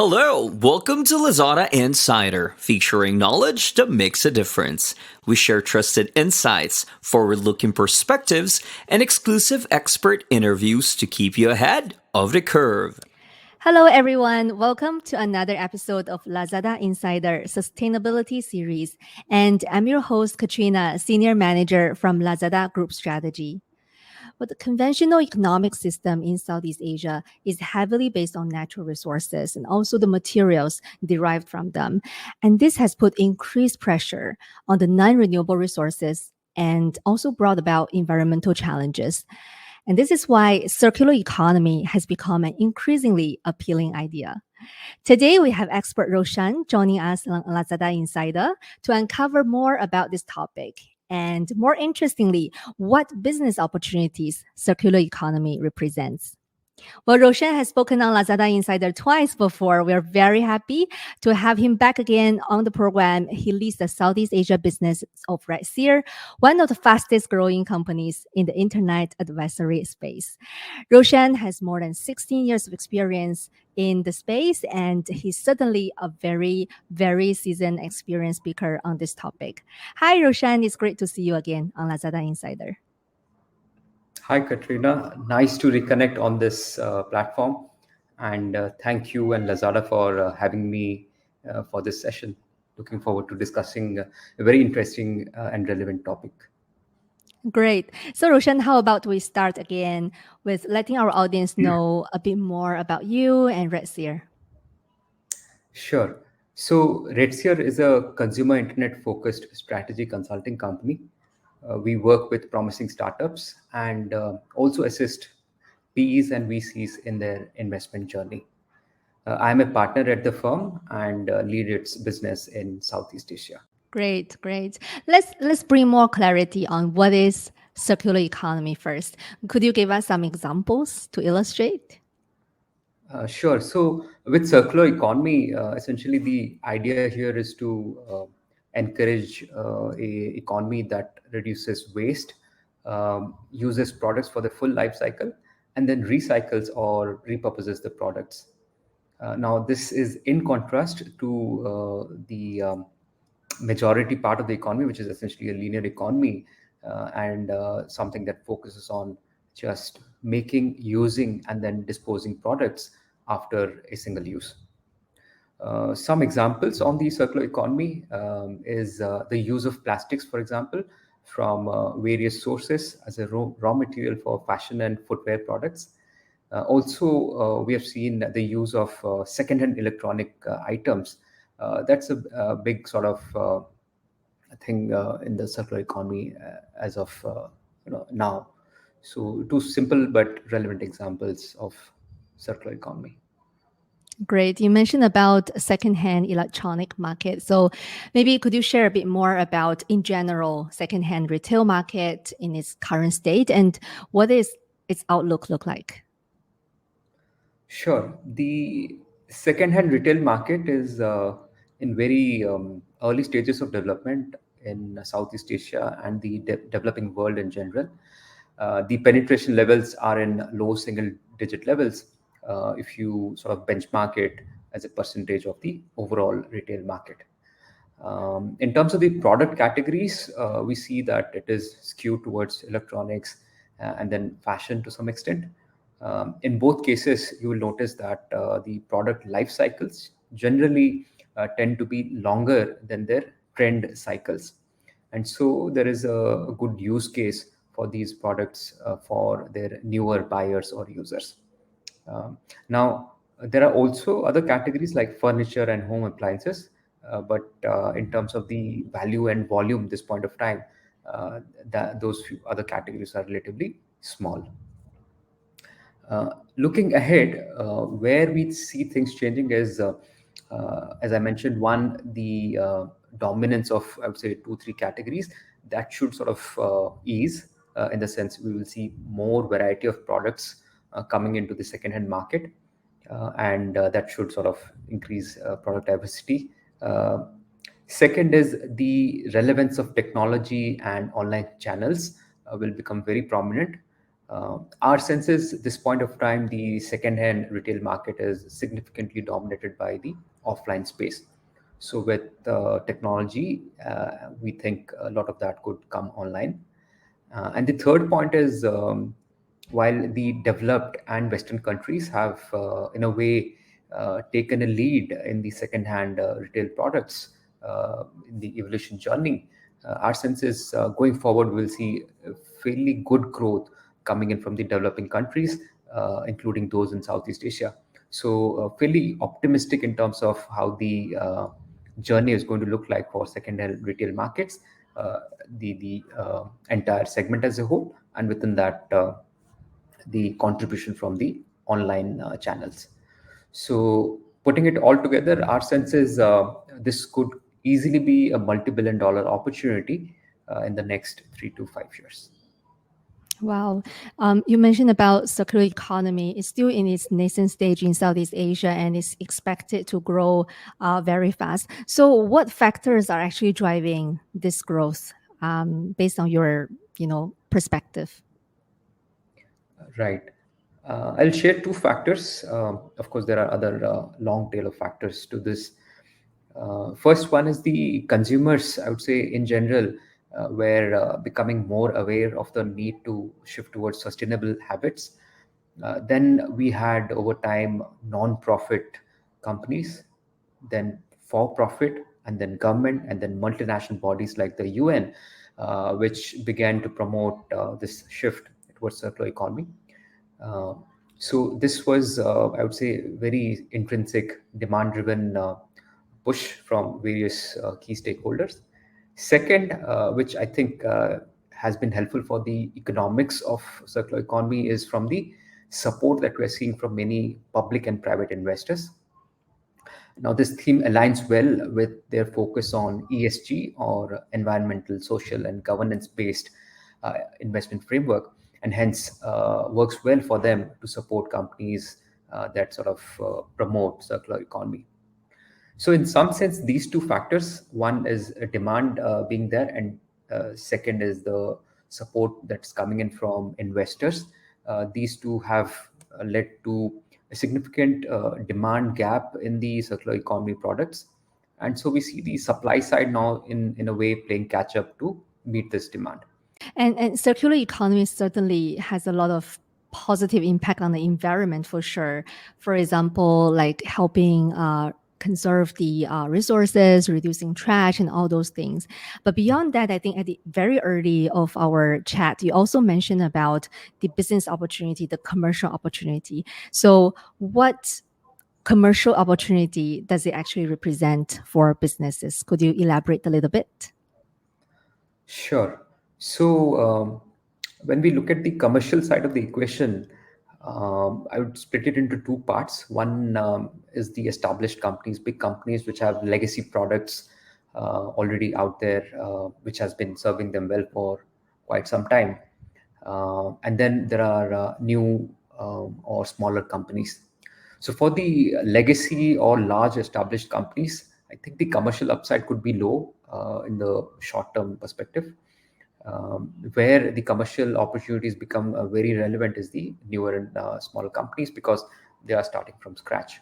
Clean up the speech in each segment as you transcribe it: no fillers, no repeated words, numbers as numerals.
Hello, welcome to Lazada Insider, featuring knowledge that makes a difference. We share trusted insights, forward looking perspectives, and exclusive expert interviews to keep you ahead of the curve. Hello, everyone. Welcome to another episode of Lazada Insider Sustainability Series. And I'm your host, Katrina, Senior Manager from Lazada Group Strategy. But the conventional economic system in Southeast Asia is heavily based on natural resources and also the materials derived from them. And this has put increased pressure on the non renewable resources and also brought about environmental challenges. And this is why circular economy has become an increasingly appealing idea. Today, we have expert Roshan joining us on Lazada Insider to uncover more about this topic. And more interestingly, what business opportunities circular economy represents. Well, Roshan has spoken on Lazada Insider twice before. We're very happy to have him back again on the program. He leads the Southeast Asia business of Redseer, one of the fastest growing companies in the internet advisory space. Roshan has more than 16 years of experience in the space, and he's certainly a very, very seasoned, experienced speaker on this topic. Hi, Roshan. It's great to see you again on Lazada Insider. Hi, Katrina. Nice to reconnect on this platform. And thank you and Lazada for having me for this session. Looking forward to discussing a very interesting and relevant topic. Great. So, Roshan, how about we start again with letting our audience know a bit more about you and Redseer? Sure. So, Redseer is a consumer internet focused strategy consulting company. We work with promising startups and also assist PEs and VCs in their investment journey. I'm a partner at the firm and lead its business in Southeast Asia. Great, great. Let's bring more clarity on what is circular economy first. Could you give us some examples to illustrate? Sure. So, with circular economy, essentially the idea here is to encourage a economy that reduces waste, uses products for the full life cycle, and then recycles or repurposes the products. Now, this is in contrast to the majority part of the economy, which is essentially a linear economy and something that focuses on just making, using, and then disposing products after a single use. Some examples on the circular economy is the use of plastics, for example, from various sources as a raw material for fashion and footwear products. Also, we have seen the use of second-hand electronic items. That's a big sort of thing in the circular economy as of now. So, two simple but relevant examples of circular economy. Great. You mentioned about secondhand electronic market. So maybe could you share a bit more about, in general, secondhand retail market in its current state and what is its outlook look like? Sure. The second-hand retail market is in very early stages of development in Southeast Asia and the developing world in general. The penetration levels are in low single-digit levels if you sort of benchmark it as a percentage of the overall retail market. In terms of the product categories, we see that it is skewed towards electronics and then fashion to some extent. In both cases, you will notice that the product life cycles generally tend to be longer than their trend cycles. And so there is a good use case for these products for their newer buyers or users. Now, there are also other categories like furniture and home appliances, but in terms of the value and volume, this point of time, those few other categories are relatively small. Looking ahead, where we see things changing is, as I mentioned, one, the dominance of, I would say, two, three categories that should sort of ease in the sense we will see more variety of products coming into the second-hand market, and that should sort of increase product diversity. Second is the relevance of technology and online channels will become very prominent. Our sense is, at this point of time, the second-hand retail market is significantly dominated by the offline space. So with technology, we think a lot of that could come online. And the third point is, while the developed and Western countries have, in a way, taken a lead in the second-hand retail products in the evolution journey, our sense is, going forward, we'll see fairly good growth coming in from the developing countries, including those in Southeast Asia. So, fairly optimistic in terms of how the journey is going to look like for second-hand retail markets, the entire segment as a whole, and within that, the contribution from the online channels. So, putting it all together, our sense is, this could easily be a multi-billion-dollar opportunity in the next 3 to 5 years. Wow. You mentioned about circular economy. It's still in its nascent stage in Southeast Asia and is expected to grow very fast. So what factors are actually driving this growth based on your, perspective? Right. I'll share two factors. Of course, there are other long tail of factors to this. First one is the consumers, I would say, in general, were becoming more aware of the need to shift towards sustainable habits. Then we had over time non-profit companies, then for-profit, and then government, and then multinational bodies like the UN, which began to promote this shift towards circular economy. Uh, so this was, I would say, very intrinsic, demand-driven push from various key stakeholders. Second, which I think has been helpful for the economics of circular economy, is from the support that we're seeing from many public and private investors. Now, this theme aligns well with their focus on ESG, or environmental, social, and governance-based investment framework, and hence works well for them to support companies that sort of promote circular economy. So, in some sense, these two factors, one is a demand being there, and second is the support that's coming in from investors. These two have led to a significant demand gap in the circular economy products. And so we see the supply side now, in a way, playing catch up to meet this demand. And circular economy certainly has a lot of positive impact on the environment for sure. For example, like helping conserve the resources, reducing trash, and all those things. But beyond that, I think at the very early of our chat, you also mentioned about the business opportunity, the commercial opportunity. So, what commercial opportunity does it actually represent for businesses? Could you elaborate a little bit? Sure. So, when we look at the commercial side of the equation, I would split it into two parts. One is the established companies, big companies which have legacy products already out there, which has been serving them well for quite some time. And then there are new or smaller companies. So for the legacy or large established companies, I think the commercial upside could be low in the short term perspective. Where the commercial opportunities become very relevant is the newer and smaller companies, because they are starting from scratch.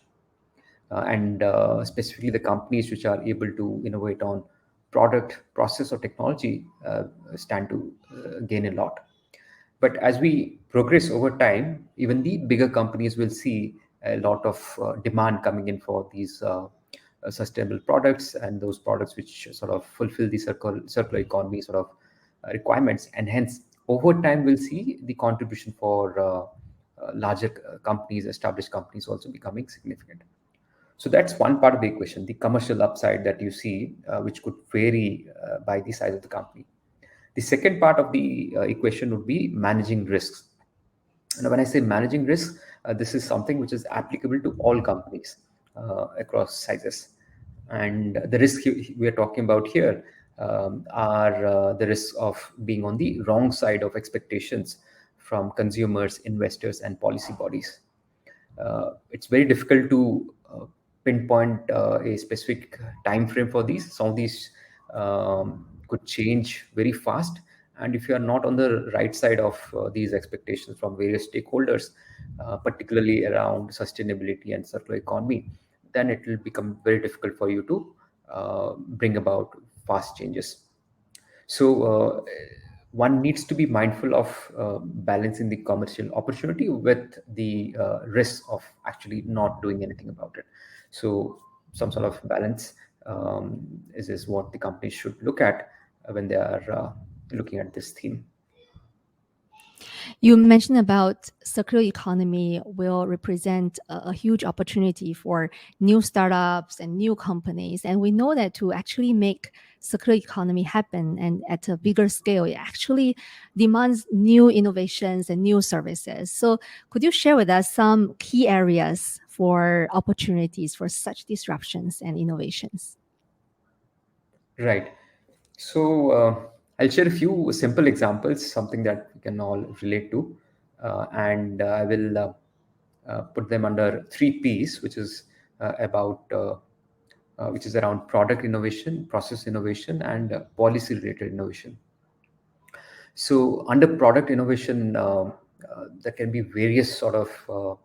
And specifically the companies which are able to innovate on product, process, or technology stand to gain a lot. But as we progress over time, even the bigger companies will see a lot of demand coming in for these sustainable products, and those products which sort of fulfill the circular economy sort of requirements. And hence, over time, we'll see the contribution for larger companies, established companies, also becoming significant. So that's one part of the equation, the commercial upside that you see, which could vary by the size of the company. The second part of the equation would be managing risks. Now, when I say managing risks, this is something which is applicable to all companies across sizes. And the risk we are talking about here are the risks of being on the wrong side of expectations from consumers, investors, and policy bodies. It's very difficult to pinpoint a specific time frame for these. Some of these could change very fast, And if you are not on the right side of these expectations from various stakeholders, particularly around sustainability and circular economy, then it will become very difficult for you to bring about fast changes. So one needs to be mindful of balancing the commercial opportunity with the risk of actually not doing anything about it. So some sort of balance is what the company should look at when they are looking at this theme. You mentioned about circular economy will represent a huge opportunity for new startups and new companies. And we know that to actually make circular economy happen and at a bigger scale, it actually demands new innovations and new services. So could you share with us some key areas for opportunities for such disruptions and innovations? Right. So I'll share a few simple examples, something that we can all relate to, and I will put them under three P's, which is around product innovation, process innovation, and policy-related innovation. So under product innovation, there can be various sort of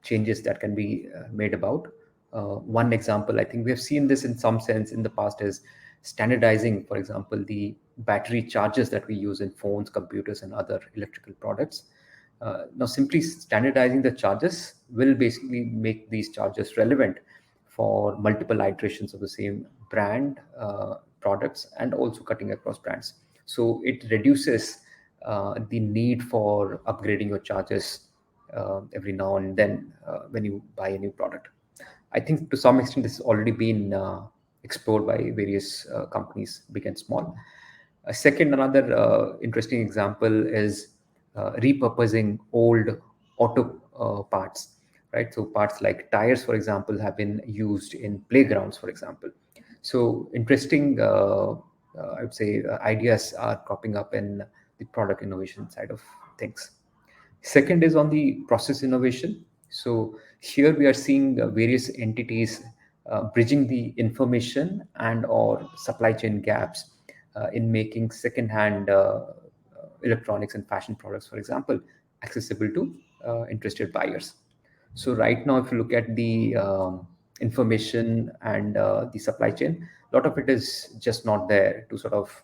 changes that can be made about. One example, I think we have seen this in some sense in the past, is standardizing, for example, the battery chargers that we use in phones, computers, and other electrical products. Now, simply standardizing the chargers will basically make these chargers relevant for multiple iterations of the same brand products, and also cutting across brands. So it reduces the need for upgrading your chargers every now and then when you buy a new product. I think to some extent this has already been explored by various companies, big and small. Second, another interesting example is repurposing old auto parts, right? So parts like tires, for example, have been used in playgrounds, for example. So interesting, I would say, ideas are cropping up in the product innovation side of things. Second is on the process innovation. So here we are seeing various entities bridging the information and or supply chain gaps in making second-hand electronics and fashion products, for example, accessible to interested buyers. So right now, if you look at the information and the supply chain, a lot of it is just not there to sort of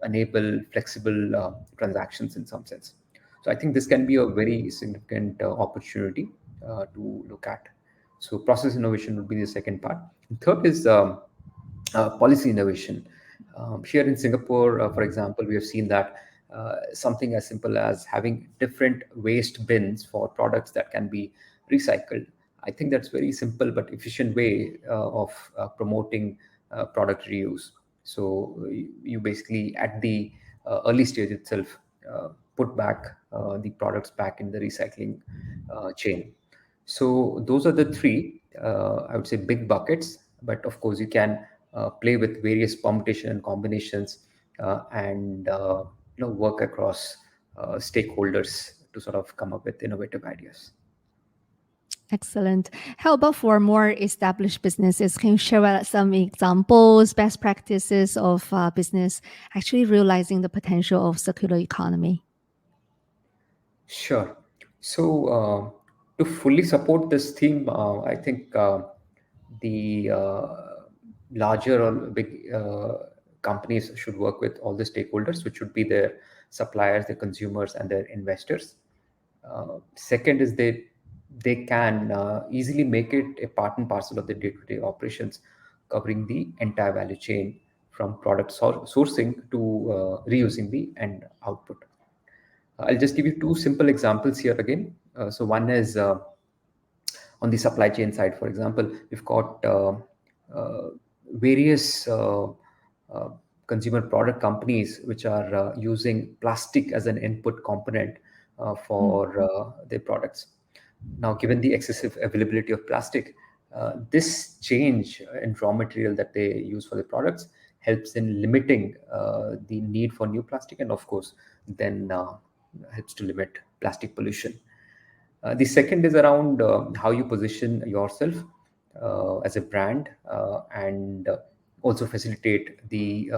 enable flexible transactions in some sense. So I think this can be a very significant opportunity to look at. So process innovation would be the second part. And third is policy innovation. Here in Singapore, for example, we have seen that something as simple as having different waste bins for products that can be recycled. I think that's very simple but efficient way of promoting product reuse. So you basically at the early stage itself put back the products back in the recycling chain. So those are the three, I would say, big buckets. But of course, you can play with various permutation and combinations, and work across stakeholders to sort of come up with innovative ideas. Excellent. How about for more established businesses? Can you share with us some examples, best practices of business actually realizing the potential of circular economy? Sure. So, to fully support this theme, I think the larger or big companies should work with all the stakeholders, which should be their suppliers, their consumers, and their investors. Second is they can easily make it a part and parcel of the day-to-day operations, covering the entire value chain from product sourcing to reusing the end output. I'll just give you two simple examples here again. So one is on the supply chain side, for example, we've got various uh, consumer product companies which are using plastic as an input component for their products. Now, given the excessive availability of plastic, this change in raw material that they use for the products helps in limiting the need for new plastic, and of course, then helps to limit plastic pollution. The second is around how you position yourself as a brand, and also facilitate the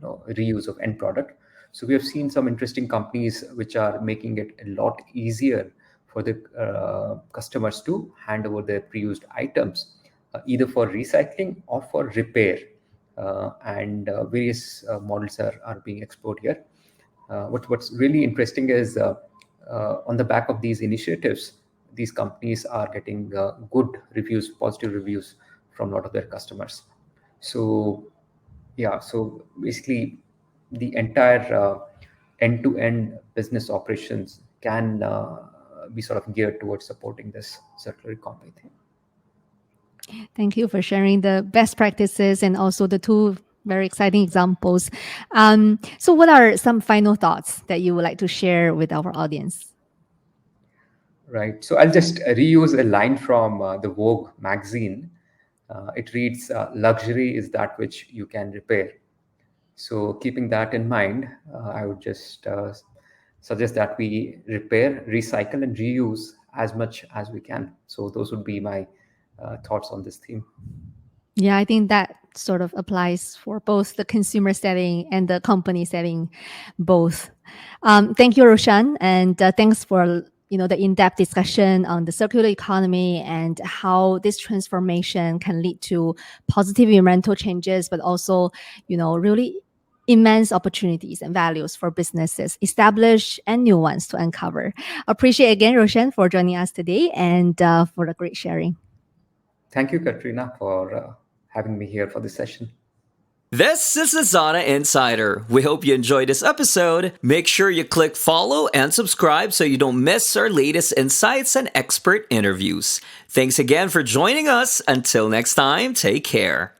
reuse of end product. So we have seen some interesting companies which are making it a lot easier for the customers to hand over their pre-used items, either for recycling or for repair. And various models are being explored here. What's really interesting is on the back of these initiatives, these companies are getting good reviews, positive reviews from a lot of their customers. So yeah, so basically the entire end-to-end business operations can be sort of geared towards supporting this circular economy thing. Thank you for sharing the best practices and also the two very exciting examples. So, what are some final thoughts that you would like to share with our audience? Right. So I'll just reuse a line from the Vogue magazine. It reads, "Luxury is that which you can repair." So keeping that in mind, I would just suggest that we repair, recycle, and reuse as much as we can. So those would be my thoughts on this theme. Yeah, I think that sort of applies for both the consumer setting and the company setting, both. Thank you, Roshan, and thanks for the in-depth discussion on the circular economy and how this transformation can lead to positive environmental changes, but also really immense opportunities and values for businesses, established and new ones to uncover. Appreciate again, Roshan, for joining us today and for the great sharing. Thank you, Katrina, for having me here for this session. This is Lazada Insider. We hope you enjoyed this episode. Make sure you click follow and subscribe so you don't miss our latest insights and expert interviews. Thanks again for joining us. Until next time, take care.